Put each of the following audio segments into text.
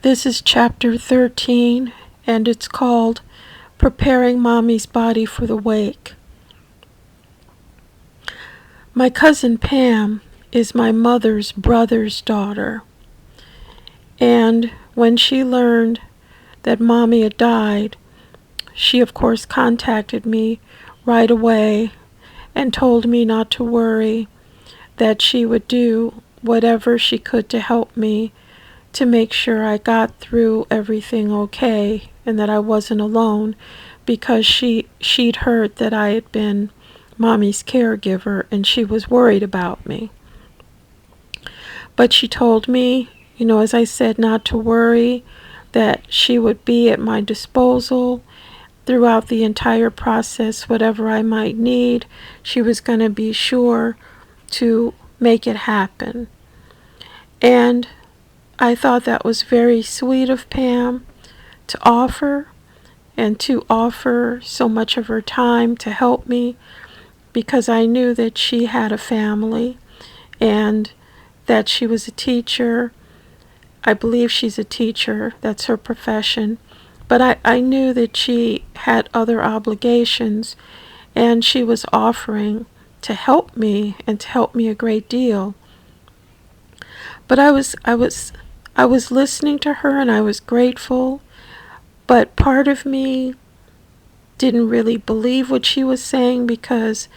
This is chapter 13, and it's called Preparing Mommy's Body for the Wake. My cousin Pam is my mother's brother's daughter, and when she learned that Mommy had died, she of course contacted me right away and told me not to worry, that she would do whatever she could to help me to make sure I got through everything okay and that I wasn't alone, because she'd heard that I had been Mommy's caregiver and she was worried about me. But she told me, as I said, not to worry, that she would be at my disposal throughout the entire process. Whatever I might need, she was going to be sure to make it happen. And I thought that was very sweet of Pam to offer, and to offer so much of her time to help me, because I knew that she had a family and that she was a teacher. I believe she's a teacher, that's her profession, but I knew that she had other obligations, and she was offering to help me and to help me a great deal. But I was listening to her and I was grateful, but part of me didn't really believe what she was saying, because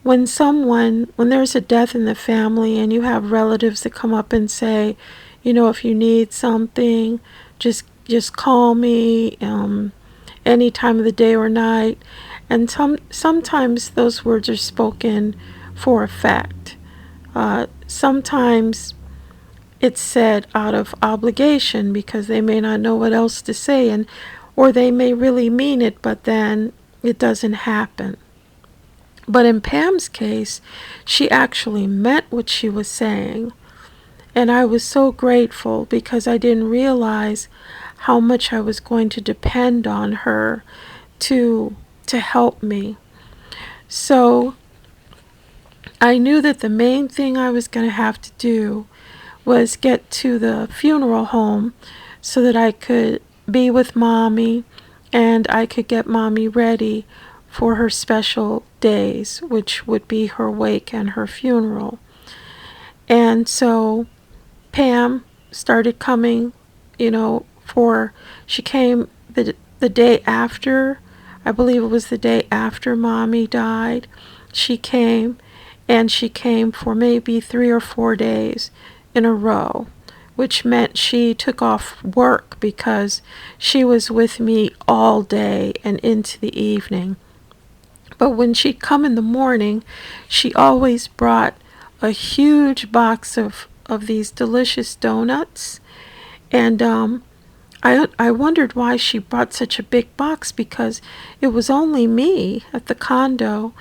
when there's a death in the family and you have relatives that come up and say, if you need something, just call me any time of the day or night. And sometimes those words are spoken for effect. Sometimes it's said out of obligation because they may not know what else to say, or they may really mean it, but then it doesn't happen. But in Pam's case, she actually meant what she was saying. And I was so grateful, because I didn't realize how much I was going to depend on her to help me. So I knew that the main thing I was going to have to do was get to the funeral home so that I could be with Mommy and I could get Mommy ready for her special days, which would be her wake and her funeral. And so Pam started coming, she came the day after, I believe it was the day after Mommy died. She came, and she came for maybe 3 or 4 days in a row, which meant she took off work because she was with me all day and into the evening. But when she'd come in the morning, she always brought a huge box of these delicious donuts. And I wondered why she brought such a big box, because it was only me at the condo.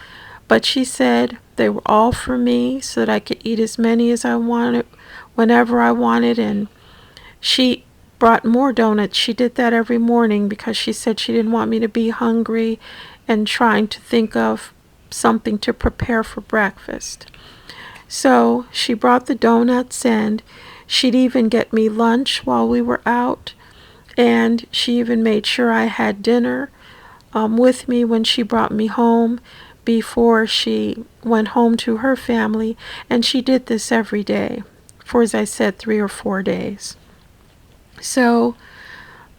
But she said they were all for me so that I could eat as many as I wanted, whenever I wanted. And she brought more donuts. She did that every morning because she said she didn't want me to be hungry and trying to think of something to prepare for breakfast. So she brought the donuts, and she'd even get me lunch while we were out. And she even made sure I had dinner with me when she brought me home before she went home to her family. And she did this every day for, as I said, 3 or 4 days. So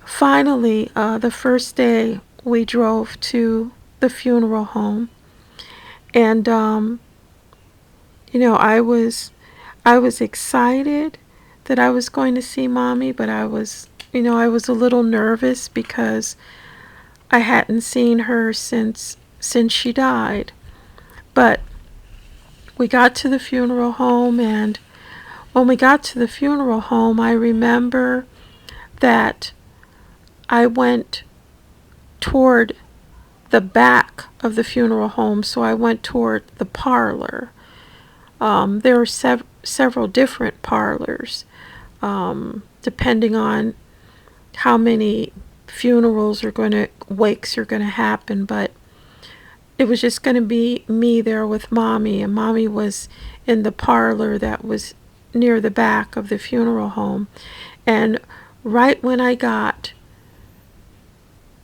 finally, the first day we drove to the funeral home, and I was excited that I was going to see Mommy, but I was a little nervous because I hadn't seen her since she died. But we got to the funeral home, and when we got to the funeral home, I remember that I went toward the back of the funeral home, so I went toward the parlor. There were several different parlors, depending on how many wakes are going to happen, but it was just going to be me there with Mommy, and Mommy was in the parlor that was near the back of the funeral home. And right when I got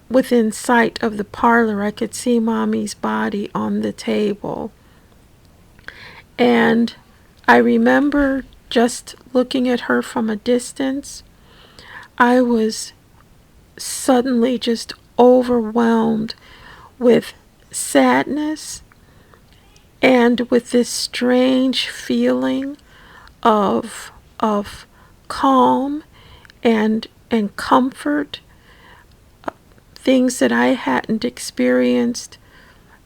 within sight of the parlor, I could see Mommy's body on the table. And I remember just looking at her from a distance. I was suddenly just overwhelmed with sadness and with this strange feeling of calm and comfort, things that I hadn't experienced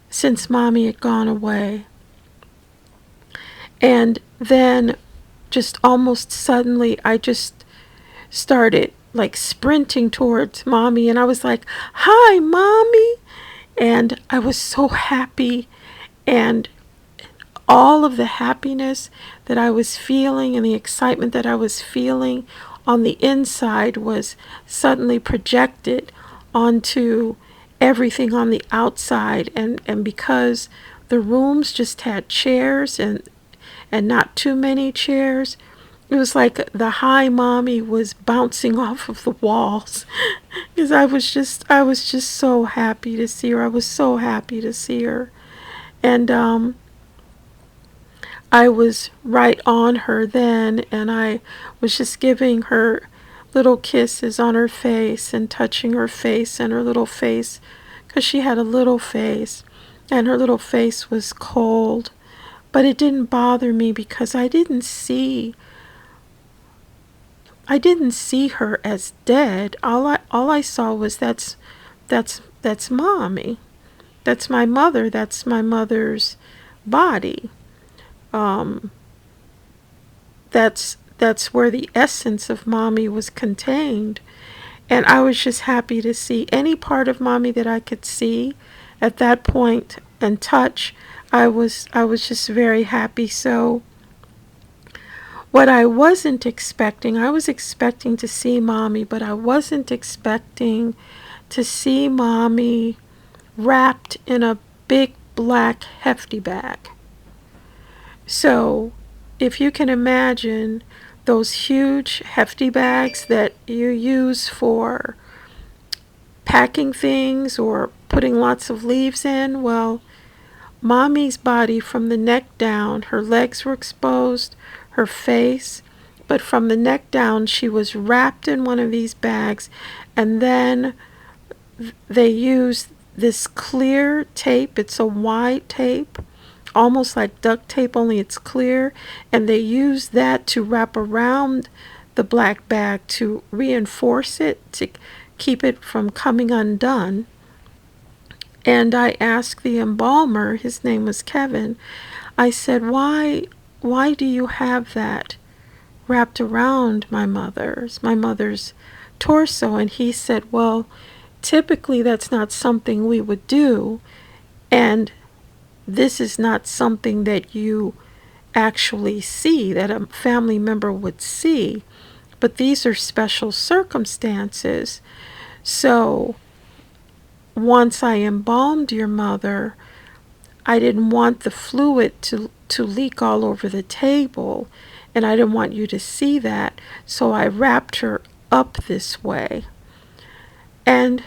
since Mommy had gone away. And then just almost suddenly I just started like sprinting towards Mommy, and I was like, "Hi, Mommy." And I was so happy, and all of the happiness that I was feeling and the excitement that I was feeling on the inside was suddenly projected onto everything on the outside. And because the rooms just had chairs and not too many chairs, it was like the hi Mommy was bouncing off of the walls. Because I was just so happy to see her. I was so happy to see her. And I was right on her then, and I was just giving her little kisses on her face and touching her face and her little face, because she had a little face, and her little face was cold. But it didn't bother me because I didn't see her as dead. All I saw was that's Mommy. That's my mother. That's my mother's body. That's where the essence of Mommy was contained. And I was just happy to see any part of Mommy that I could see at that point and touch. I was just very happy. So what I wasn't expecting, I was expecting to see Mommy, but I wasn't expecting to see Mommy wrapped in a big black hefty bag. So if you can imagine those huge hefty bags that you use for packing things or putting lots of leaves in, well, Mommy's body from the neck down, her legs were exposed, her face, but from the neck down she was wrapped in one of these bags, and then they used this clear tape. It's a white tape, almost like duct tape, only it's clear, and they use that to wrap around the black bag to reinforce it, to keep it from coming undone. And I asked the embalmer, his name was Kevin, I said, why do you have that wrapped around my mother's torso? And he said, well, typically that's not something we would do, and this is not something that you actually see, that a family member would see, but these are special circumstances. So once I embalmed your mother, I didn't want the fluid to leak all over the table, and I didn't want you to see that, so I wrapped her up this way. And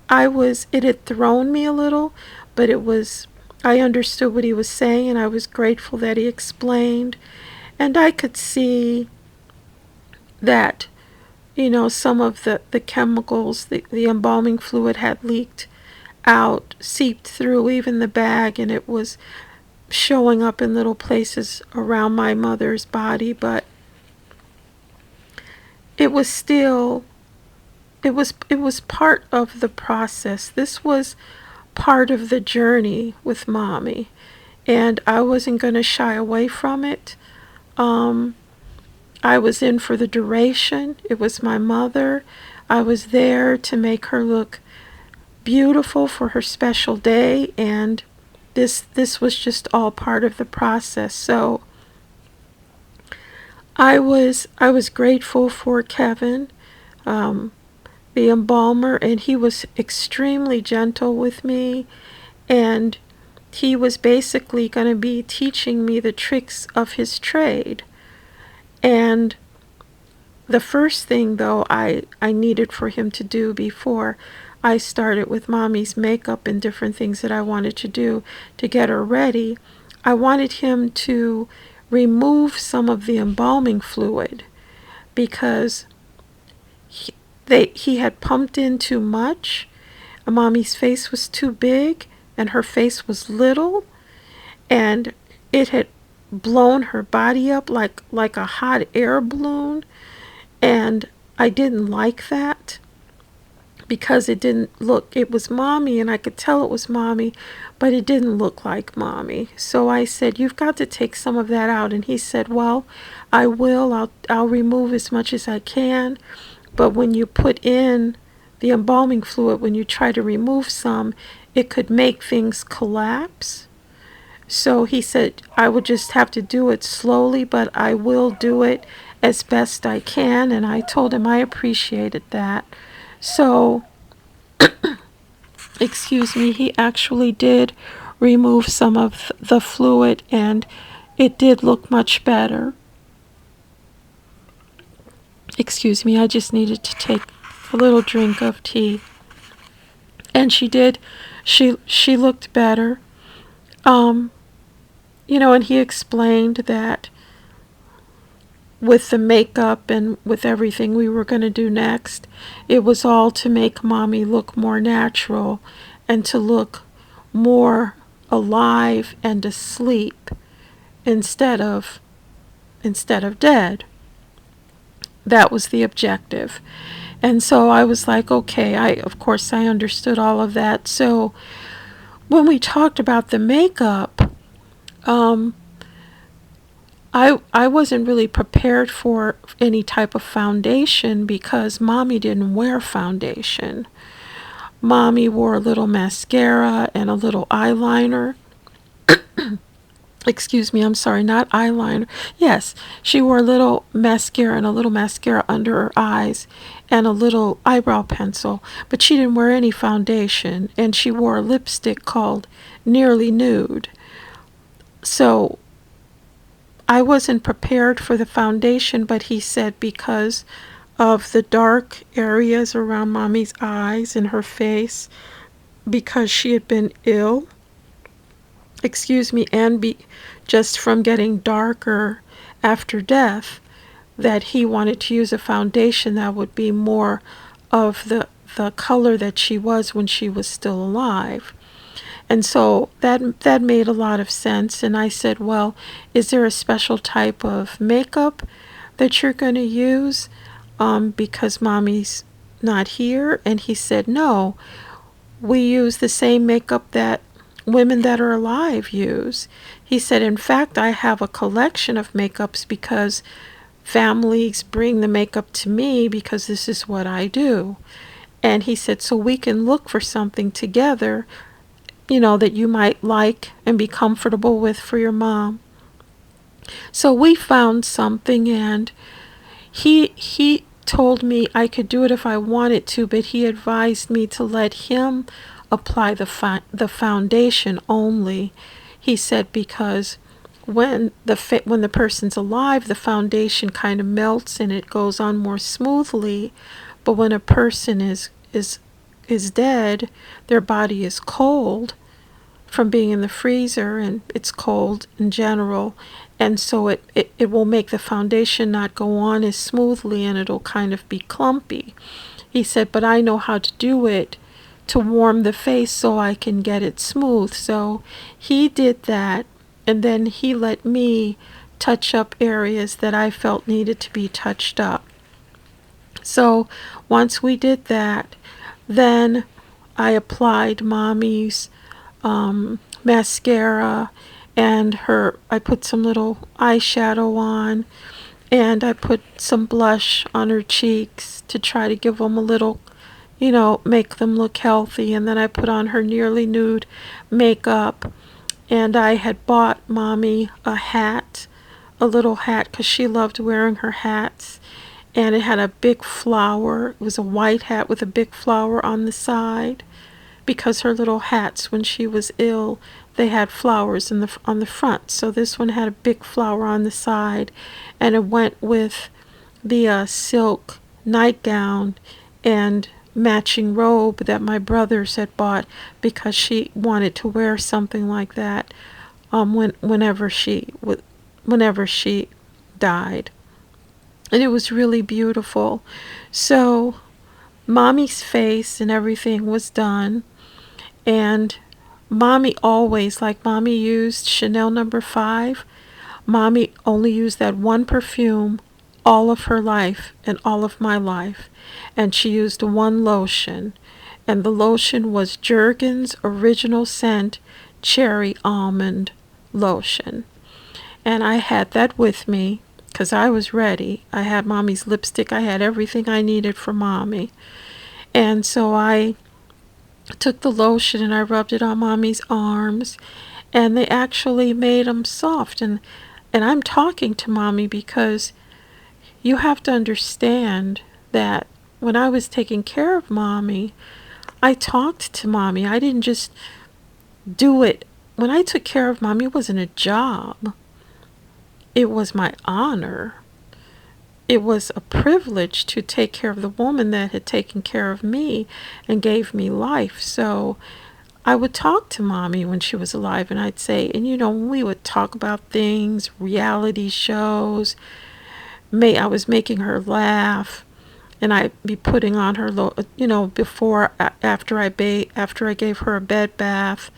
it had thrown me a little, but I understood what he was saying, and I was grateful that he explained. And I could see that, some of the chemicals, the embalming fluid had leaked out, seeped through even the bag, and it was showing up in little places around my mother's body. But it was still, it was part of the process. This was part of the journey with Mommy, and I wasn't going to shy away from it. I was in for the duration. It was my mother. I was there to make her look beautiful for her special day, and this was just all part of the process. So I was grateful for Kevin, the embalmer, and he was extremely gentle with me, and he was basically going to be teaching me the tricks of his trade. And the first thing, though, I needed for him to do before I started with Mommy's makeup and different things that I wanted to do to get her ready, I wanted him to remove some of the embalming fluid because he had pumped in too much. Mommy's face was too big and her face was little, and it had blown her body up like a hot air balloon, and I didn't like that because it didn't look, it was Mommy and I could tell it was Mommy, but it didn't look like Mommy. So I said, you've got to take some of that out. And he said, well, I will. I'll remove as much as I can, but when you put in the embalming fluid, when you try to remove some, it could make things collapse. So he said, I would just have to do it slowly, but I will do it as best I can. And I told him I appreciated that. So, excuse me, he actually did remove some of the fluid, and it did look much better. Excuse me, I just needed to take a little drink of tea. And she did. She looked better. And he explained that with the makeup and with everything we were going to do next, it was all to make Mommy look more natural and to look more alive and asleep instead of dead. That was the objective. And so I was like, okay, of course I understood all of that. So when we talked about the makeup, I wasn't really prepared for any type of foundation because Mommy didn't wear foundation. Mommy wore a little mascara and a little eyeliner. Excuse me, I'm sorry, not eyeliner. Yes, she wore a little mascara and a little mascara under her eyes and a little eyebrow pencil, but she didn't wear any foundation, and she wore a lipstick called Nearly Nude. So I wasn't prepared for the foundation, but he said because of the dark areas around Mommy's eyes and her face, because she had been ill, and just from getting darker after death, that he wanted to use a foundation that would be more of the color that she was when she was still alive. And so that made a lot of sense. And I said, well, is there a special type of makeup that you're going to use because Mommy's not here? And he said, no, we use the same makeup that women that are alive use. He said, in fact, I have a collection of makeups because families bring the makeup to me because this is what I do. And he said, so we can look for something together, that you might like and be comfortable with for your mom. So we found something, and he told me I could do it if I wanted to, but he advised me to let him apply the foundation only. He said because when the person's alive, the foundation kind of melts and it goes on more smoothly, but when a person is dead, their body is cold from being in the freezer, and it's cold in general, and so it will make the foundation not go on as smoothly, and it'll kind of be clumpy. He said, but I know how to do it to warm the face so I can get it smooth. So he did that, and then he let me touch up areas that I felt needed to be touched up. So once we did that, then I applied Mommy's mascara, and I put some little eyeshadow on, and I put some blush on her cheeks to try to give them a little, make them look healthy. And then I put on her Nearly Nude makeup, and I had bought Mommy a little hat, because she loved wearing her hats, and it had a big flower. It was a white hat with a big flower on the side, because her little hats, when she was ill, they had flowers on the front. So this one had a big flower on the side, and it went with the silk nightgown and matching robe that my brothers had bought because she wanted to wear something like that whenever she died. And it was really beautiful. So Mommy's face and everything was done, and Mommy always, like Mommy used Chanel No. 5, Mommy only used that one perfume all of her life and all of my life. And she used one lotion. And the lotion was Jergens Original Scent Cherry Almond Lotion. And I had that with me because I was ready. I had Mommy's lipstick. I had everything I needed for Mommy. And so I took the lotion and I rubbed it on Mommy's arms. And they actually made them soft. And I'm talking to Mommy because you have to understand that when I was taking care of Mommy, I talked to Mommy. I didn't just do it. When I took care of Mommy, it wasn't a job. It was my honor. It was a privilege to take care of the woman that had taken care of me and gave me life. So I would talk to Mommy when she was alive, and I'd say, and we would talk about things, reality shows. I was making her laugh, and I'd be putting on her, after I gave her a bed bath.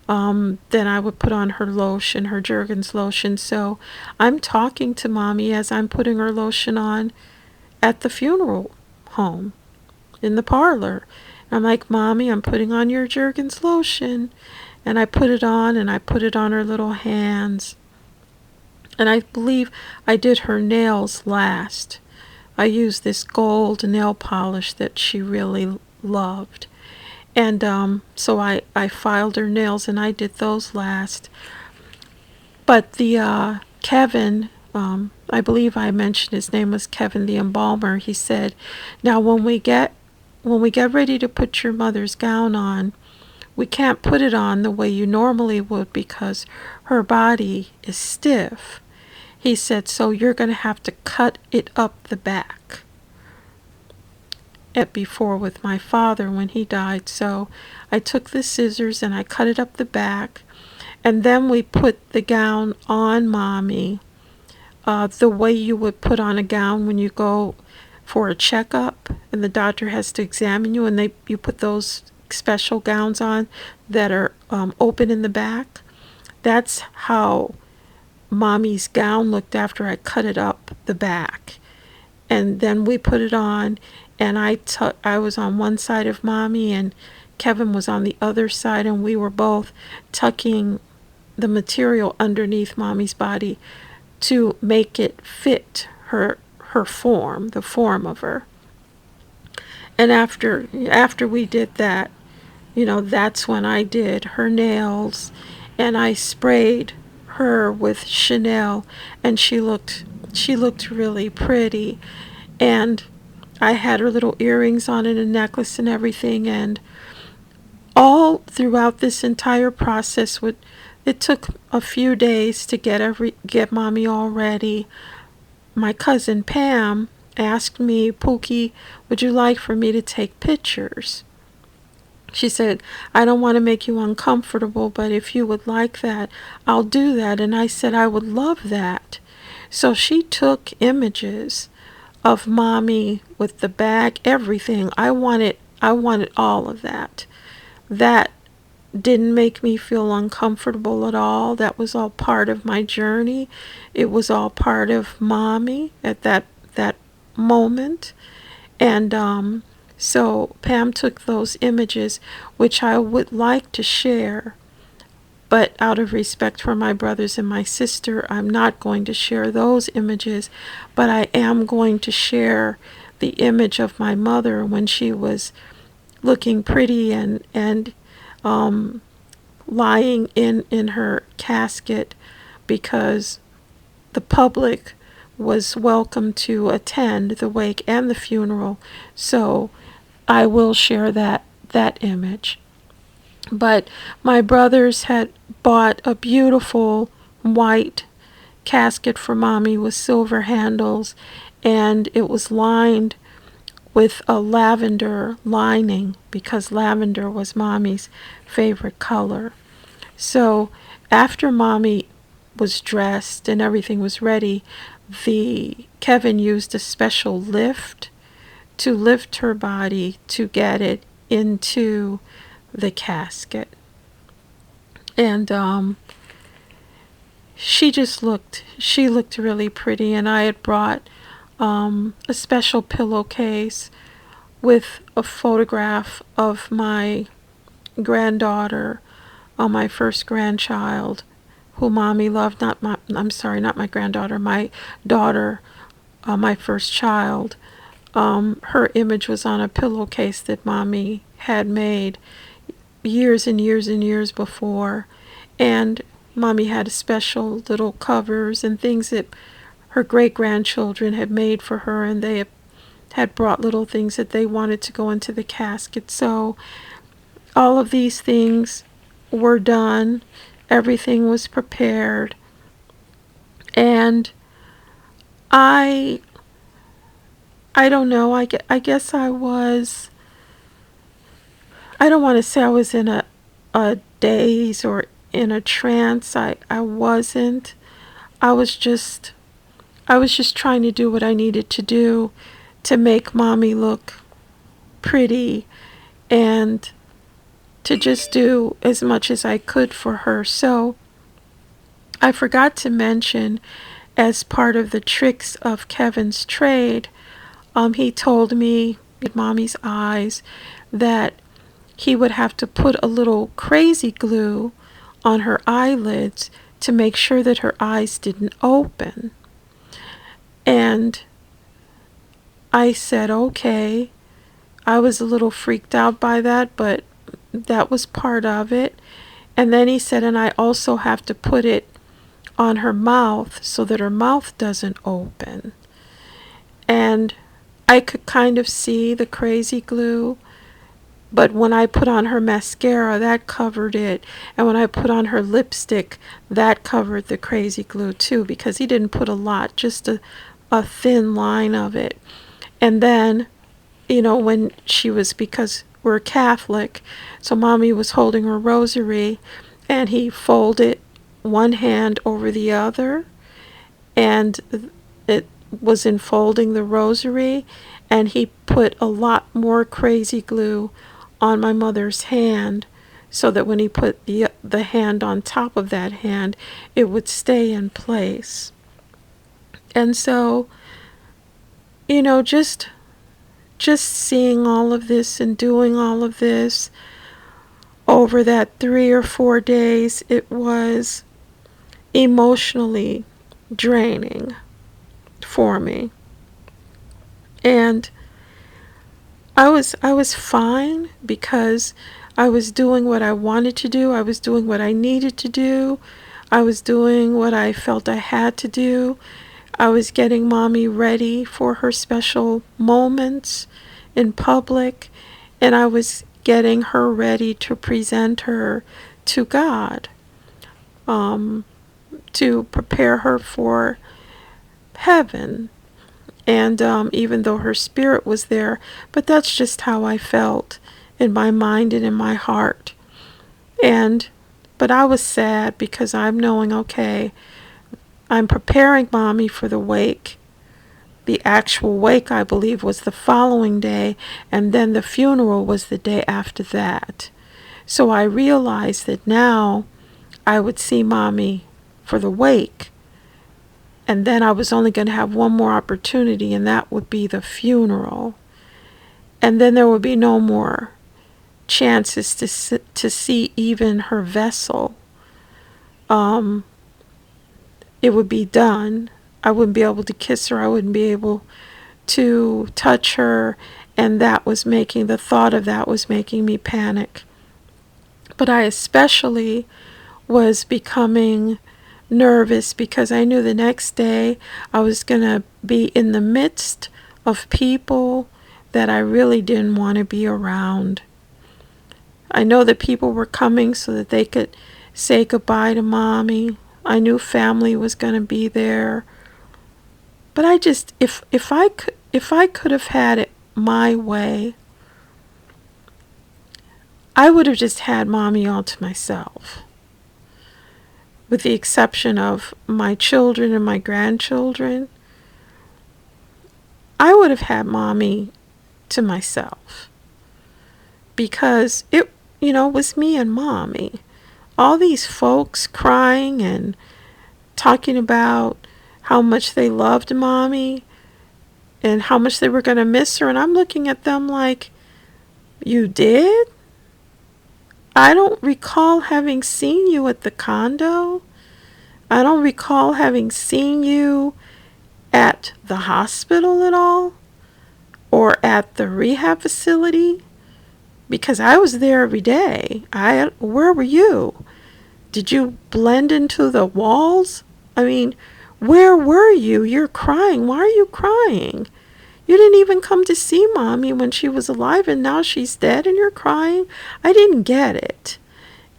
Then I would put on her lotion, her Jergens lotion. So I'm talking to Mommy as I'm putting her lotion on at the funeral home in the parlor. I'm like, Mommy, I'm putting on your Jergens lotion. And I put it on, and I put it on her little hands. And I believe I did her nails last. I used this gold nail polish that she really loved. And so I filed her nails, and I did those last. But the Kevin, I believe I mentioned his name was Kevin the embalmer. He said, now when we get ready to put your mother's gown on, we can't put it on the way you normally would because her body is stiff. He said, so you're going to have to cut it up the back. Before with my father when he died. So I took the scissors and I cut it up the back, and then we put the gown on Mommy the way you would put on a gown when you go for a checkup and the doctor has to examine you, and you put those special gowns on that are open in the back. That's how Mommy's gown looked after I cut it up the back. And then we put it on, and I was on one side of Mommy and Kevin was on the other side, and we were both tucking the material underneath Mommy's body to make it fit her form, the form of her. And after we did that, that's when I did her nails, and I sprayed her with Chanel, and she looked really pretty. And I had her little earrings on and a necklace and everything, and all throughout this entire process it took a few days to get Mommy all ready. My cousin Pam asked me, Pookie, would you like for me to take pictures? She said, I don't want to make you uncomfortable, but if you would like that, I'll do that. And I said, I would love that. So she took images of Mommy with the bag, everything. I wanted all of that. That didn't make me feel uncomfortable at all. That was all part of my journey. It was all part of Mommy at that moment. And so Pam took those images, which I would like to share, but out of respect for my brothers and my sister, I'm not going to share those images, but I am going to share the image of my mother when she was looking pretty and lying in her casket, because the public was welcome to attend the wake and the funeral. So I will share that image. But my brothers had bought a beautiful white casket for Mommy with silver handles, and it was lined with a lavender lining because lavender was Mommy's favorite color. So after Mommy was dressed and everything was ready, Kevin used a special lift to lift her body to get it into the casket. And she looked really pretty, and I had brought a special pillowcase with a photograph of my granddaughter, my first grandchild, who Mommy loved. Not my granddaughter, my daughter, my first child. Her image was on a pillowcase that Mommy had made years and years and years before, and Mommy had special little covers and things that her great-grandchildren had made for her, and they had brought little things that they wanted to go into the casket. So all of these things were done. Everything was prepared. And I don't know, I guess I was, I don't want to say I was in a daze or in a trance. I wasn't. I was just trying to do what I needed to do to make Mommy look pretty and to just do as much as I could for her. So I forgot to mention, as part of the tricks of Kevin's trade, he told me with Mommy's eyes that he would have to put a little crazy glue on her eyelids to make sure that her eyes didn't open. And I said, okay. I was a little freaked out by that, but that was part of it. And then he said, and I also have to put it on her mouth so that her mouth doesn't open. And I could kind of see the crazy glue, but when I put on her mascara, that covered it. And when I put on her lipstick, that covered the crazy glue too, because he didn't put a lot, just a thin line of it. And then, when she was, because we're Catholic, so Mommy was holding her rosary, and he folded one hand over the other, and it was enfolding the rosary, and he put a lot more crazy glue on my mother's hand so that when he put the hand on top of that hand, it would stay in place. And so, just seeing all of this and doing all of this over that 3 or 4 days, it was emotionally draining for me. And I was fine because I was doing what I wanted to do. I was doing what I needed to do. I was doing what I felt I had to do. I was getting Mommy ready for her special moments in public, and I was getting her ready to present her to God, to prepare her for heaven. And even though her spirit was there, but that's just how I felt in my mind and in my heart. But I was sad because I'm knowing, okay, I'm preparing Mommy for the wake. The actual wake, I believe, was the following day, and then the funeral was the day after that. So I realized that now I would see Mommy for the wake, and then I was only going to have one more opportunity, and that would be the funeral. And then there would be no more chances to see even her vessel. It would be done. I wouldn't be able to kiss her. I wouldn't be able to touch her. And the thought of that was making me panic. But I especially was becoming nervous because I knew the next day I was going to be in the midst of people that I really didn't want to be around. I know that people were coming so that they could say goodbye to Mommy. I knew family was going to be there. But I just, if I could have had it my way, I would have just had mommy all to myself, with the exception of my children and my grandchildren. I would have had mommy to myself, because it, was me and mommy. All these folks crying and talking about how much they loved mommy and how much they were going to miss her, and I'm looking at them like, you did? I don't recall having seen you at the condo. I don't recall having seen you at the hospital at all, or at the rehab facility, because I was there every day. Where were you? Did you blend into the walls? I mean, where were you? You're crying. Why are you crying? You didn't even come to see mommy when she was alive, and now she's dead and you're crying? I didn't get it.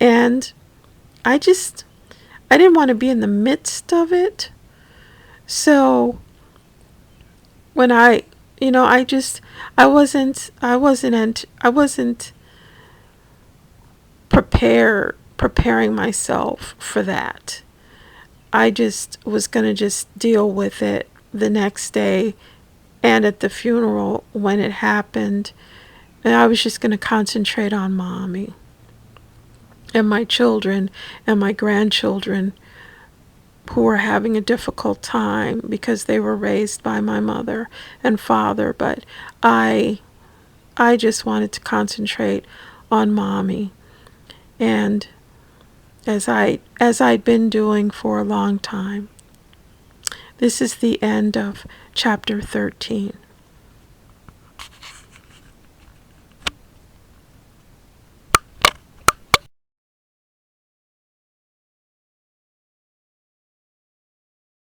And I didn't want to be in the midst of it. So when I wasn't preparing myself for that. I just was going to just deal with it the next day and at the funeral when it happened. And I was just going to concentrate on mommy and my children and my grandchildren, who were having a difficult time because they were raised by my mother and father. But I just wanted to concentrate on mommy. And as I'd been doing for a long time. This is the end of chapter 13.